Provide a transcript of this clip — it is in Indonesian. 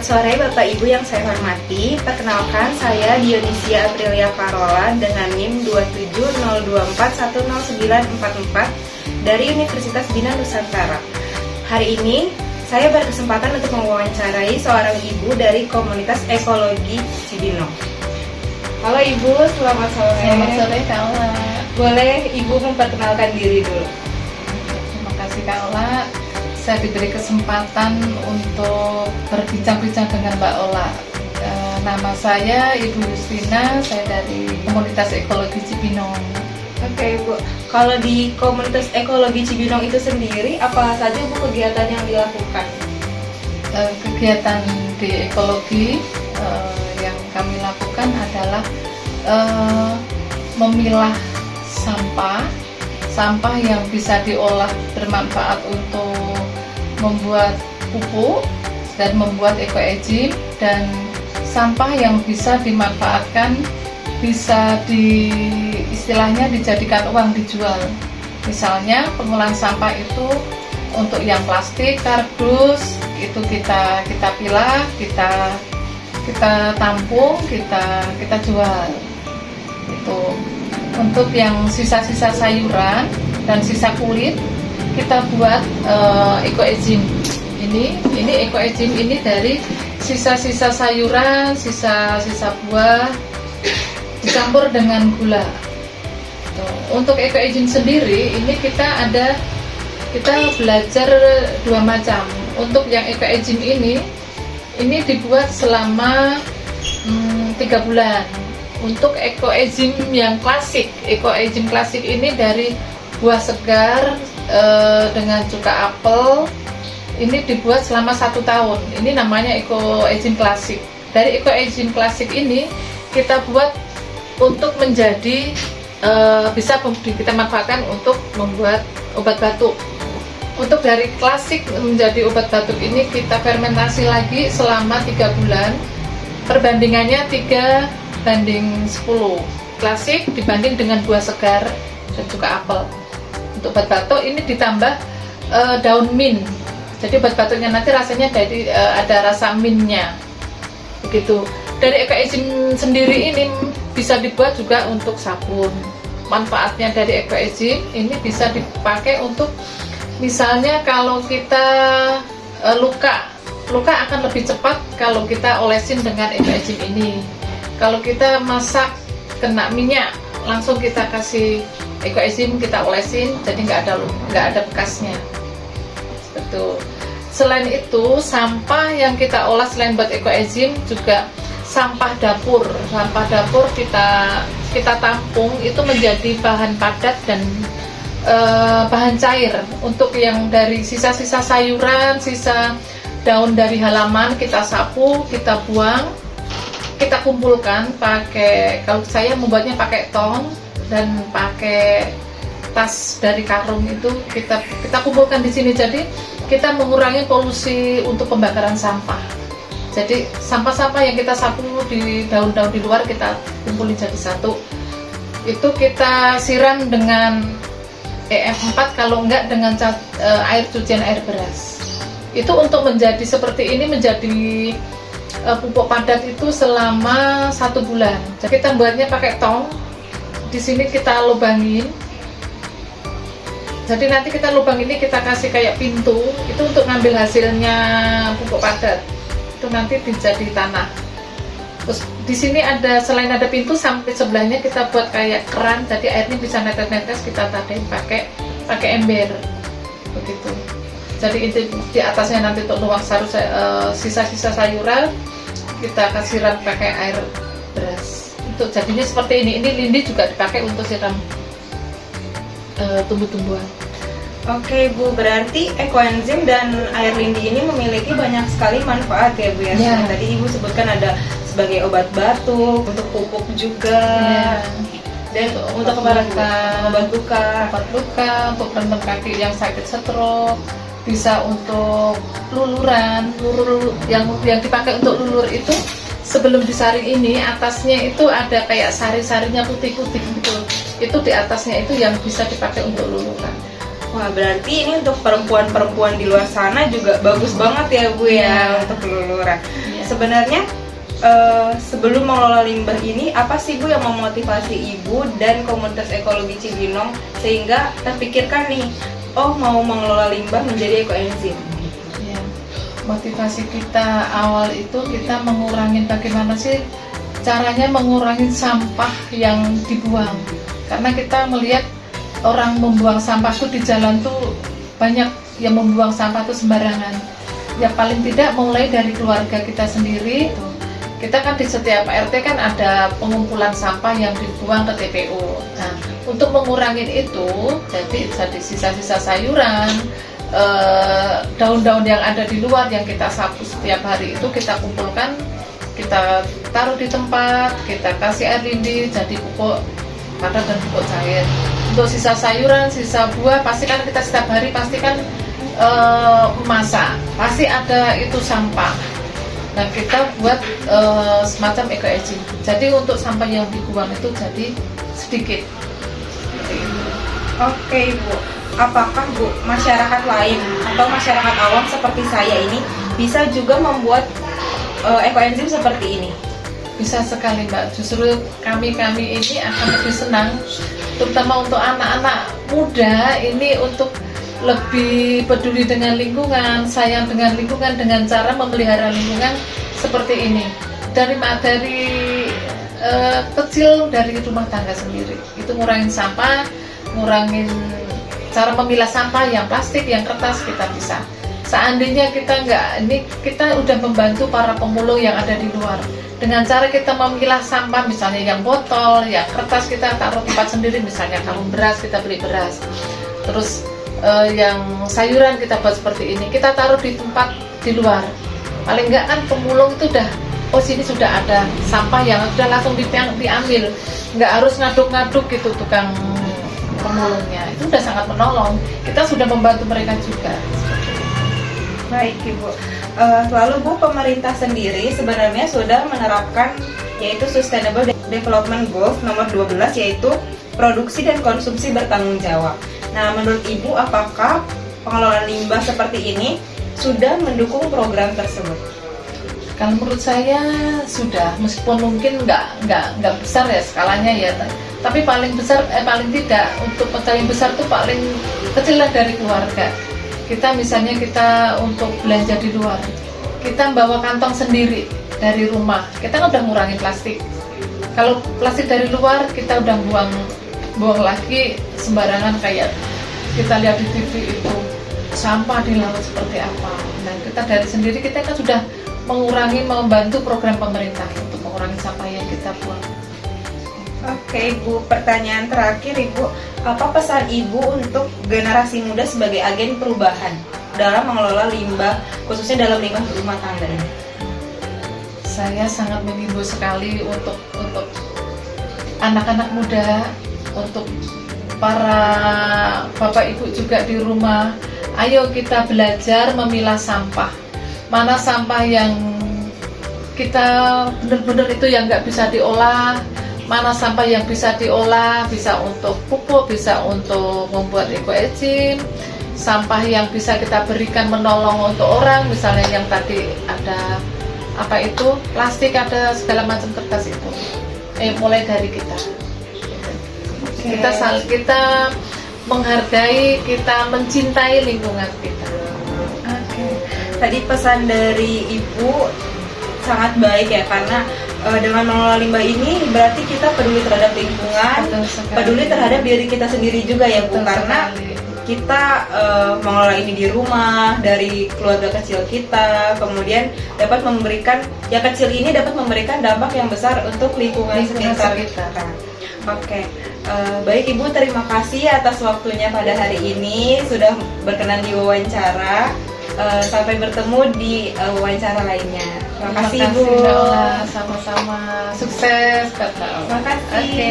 sore Bapak Ibu yang saya hormati. Perkenalkan, saya Dionisia Aprilia Carola dengan NIM 270241094 dari Universitas Bina Nusantara. Hari ini saya berkesempatan untuk mewawancarai seorang ibu dari komunitas ekologi Cibinong. Halo Ibu, selamat sore. Selamat sore Kak Ola. Boleh Ibu memperkenalkan diri dulu? Terima kasih Kak Ola. Saya diberi kesempatan untuk berbincang-bincang dengan Mbak Ola. Nama saya Ibu Justina, saya dari komunitas ekologi Cibinong. Oke Bu, kalau di komunitas ekologi Cibinong itu sendiri, apa saja Bu kegiatan yang dilakukan? Kegiatan di ekologi yang kami lakukan adalah memilah sampah yang bisa diolah bermanfaat untuk membuat pupuk dan membuat ekoenzim, dan sampah yang bisa dimanfaatkan bisa istilahnya dijadikan uang, dijual. Misalnya pengolahan sampah itu untuk yang plastik, kardus itu kita pilah, kita tampung, kita jual. Itu untuk yang sisa-sisa sayuran dan sisa kulit kita buat ekoenzim. Ini ekoenzim ini dari sisa-sisa sayuran, sisa-sisa buah dicampur dengan gula. Untuk ekoenzim sendiri ini kita belajar dua macam. Untuk yang ekoenzim ini dibuat selama 3 bulan. Untuk ekoenzim yang klasik, ekoenzim klasik ini dari buah segar dengan cuka apel, ini dibuat selama 1 tahun. Ini namanya ekoenzim klasik. Dari ekoenzim klasik ini kita buat untuk menjadi bisa kita manfaatkan untuk membuat obat batuk. Untuk dari klasik menjadi obat batuk ini kita fermentasi lagi selama 3 bulan. Perbandingannya 3:10 klasik dibanding dengan buah segar dan juga apel. Untuk obat batuk ini ditambah daun mint. Jadi obat batuknya nanti rasanya ada rasa mintnya. Begitu. Dari ekoenzim sendiri ini bisa dibuat juga untuk sabun. Manfaatnya dari ekoenzim ini bisa dipakai untuk misalnya kalau kita luka akan lebih cepat kalau kita olesin dengan ekoenzim ini. Kalau kita masak kena minyak, langsung kita kasih ekoenzim, kita olesin, jadi nggak ada bekasnya. Betul. Selain itu, sampah yang kita olah selain buat ekoenzim juga sampah dapur. Sampah dapur kita tampung itu menjadi bahan padat dan bahan cair. Untuk yang dari sisa-sisa sayuran, sisa daun dari halaman kita sapu, kita buang, kita kumpulkan pakai, kalau saya membuatnya pakai tong dan pakai tas dari karung itu kita kumpulkan di sini. Jadi kita mengurangi polusi untuk pembakaran sampah. Jadi sampah-sampah yang kita sapu di daun-daun di luar kita kumpulin jadi satu. Itu kita siram dengan EF4, kalau enggak dengan air cucian air beras. Itu untuk menjadi seperti ini, menjadi pupuk padat itu selama 1 bulan. Jadi kita buatnya pakai tong. Di sini kita lubangin. Jadi nanti kita lubang ini kita kasih kayak pintu. Itu untuk ngambil hasilnya pupuk padat. Itu nanti jadi tanah. Terus di sini selain ada pintu, sampai sebelahnya kita buat kayak keran. Jadi airnya bisa netes-netes, kita tadain pakai ember. Begitu. Jadi di atasnya nanti untuk nuang sisa-sisa sayuran kita kasih siram pakai air beras. Untuk jadinya seperti ini. Ini lindi juga dipakai untuk siram tumbuh-tumbuhan. Oke Bu, berarti ekoenzim dan air lindi ini memiliki banyak sekali manfaat ya Bu ya. Ya. Tadi Ibu sebutkan ada sebagai obat batuk, untuk pupuk juga. Ya. Dan untuk obat luka, untuk rendam kaki yang sakit stroke, bisa untuk luluran, yang dipakai untuk lulur itu sebelum disaring ini atasnya itu ada kayak sari-sarinya putih-putih gitu. Itu di atasnya itu yang bisa dipakai untuk luluran. Wah, berarti ini untuk perempuan-perempuan di luar sana juga bagus banget ya Bu ya, untuk luluran. sebenarnya sebelum mengelola limbah ini, apa sih Bu yang memotivasi Ibu dan komunitas ekologi Cibinong sehingga terpikirkan nih, oh mau mengelola limbah menjadi ekoenzim? Ya, motivasi kita awal itu kita mengurangi bagaimana sih caranya mengurangi sampah yang dibuang. Karena kita melihat orang membuang sampah tuh di jalan tuh banyak yang membuang sampah tuh sembarangan. Ya paling tidak mulai dari keluarga kita sendiri. Kita kan di setiap RT kan ada pengumpulan sampah yang dibuang ke TPU. Nah, untuk mengurangi itu, jadi sisa-sisa sayuran, daun-daun yang ada di luar yang kita sapu setiap hari itu kita kumpulkan, kita taruh di tempat, kita kasih air lindi jadi pupuk padat dan pupuk cair. Untuk sisa sayuran, sisa buah, pasti kan kita setiap hari pasti kan masak, pasti ada itu sampah. Nah, kita buat semacam eco-aging. Jadi untuk sampah yang dibuang itu jadi sedikit. Oke Bu, apakah Bu masyarakat lain atau masyarakat awam seperti saya ini bisa juga membuat eco-enzim seperti ini? Bisa sekali Mbak, justru kami ini akan lebih senang, terutama untuk anak-anak muda ini untuk lebih peduli dengan lingkungan, sayang dengan lingkungan dengan cara memelihara lingkungan seperti ini. Dari kecil dari rumah tangga sendiri, itu ngurangin sampah, ngurangin cara memilah sampah yang plastik, yang kertas kita bisa. Seandainya kita udah membantu para pemulung yang ada di luar. Dengan cara kita memilah sampah, misalnya yang botol, yang kertas kita taruh tempat sendiri, misalnya kalau beras kita beli beras. Terus yang sayuran kita buat seperti ini, kita taruh di tempat di luar. Paling enggak kan pemulung itu udah, oh sini sudah ada sampah yang sudah langsung diambil, nggak harus ngaduk-ngaduk gitu tukang pemulungnya. Itu udah sangat menolong. Kita sudah membantu mereka juga. Baik Ibu. Lalu Bu, pemerintah sendiri sebenarnya sudah menerapkan yaitu Sustainable Development Goals nomor 12, yaitu produksi dan konsumsi bertanggung jawab. Nah, menurut Ibu, apakah pengelolaan limbah seperti ini sudah mendukung program tersebut? Kalau menurut saya sudah, meskipun mungkin nggak besar ya skalanya ya, tapi paling tidak untuk paling besar tuh paling kecil lah dari keluarga. Kita misalnya untuk belanja di luar, kita bawa kantong sendiri dari rumah, kita kan udah ngurangin plastik. Kalau plastik dari luar kita udah buang lagi sembarangan, kayak kita lihat di TV itu sampah di laut seperti apa. Nah, kita dari sendiri kita kan sudah membantu program pemerintah untuk mengurangi sampah yang kita buang. Oke Ibu, pertanyaan terakhir Ibu, apa pesan Ibu untuk generasi muda sebagai agen perubahan dalam mengelola limbah, khususnya dalam limbah rumah tangga ini? Saya sangat menghimbau sekali untuk anak-anak muda, untuk para bapak ibu juga di rumah, ayo kita belajar memilah sampah. Mana sampah yang kita benar-benar itu yang nggak bisa diolah, mana sampah yang bisa diolah, bisa untuk pupuk, bisa untuk membuat eco-aging, sampah yang bisa kita berikan menolong untuk orang, misalnya yang tadi ada plastik, ada segala macam kertas itu. Mulai dari kita. Kita menghargai, kita mencintai lingkungan kita. Tadi pesan dari Ibu sangat baik ya, karena dengan mengelola limbah ini berarti kita peduli terhadap lingkungan, peduli terhadap diri kita sendiri juga ya Bu, karena kita mengelola ini di rumah, dari keluarga kecil kita, kemudian dapat memberikan, yang kecil ini dapat memberikan dampak yang besar untuk lingkungan sekitar kita. Oke. Baik Ibu, terima kasih atas waktunya pada hari ini, sudah berkenan di wawancara. Sampai bertemu di wawancara lainnya. Terima kasih Ibu. Sama-sama. Sukses. Terima kasih. Oke.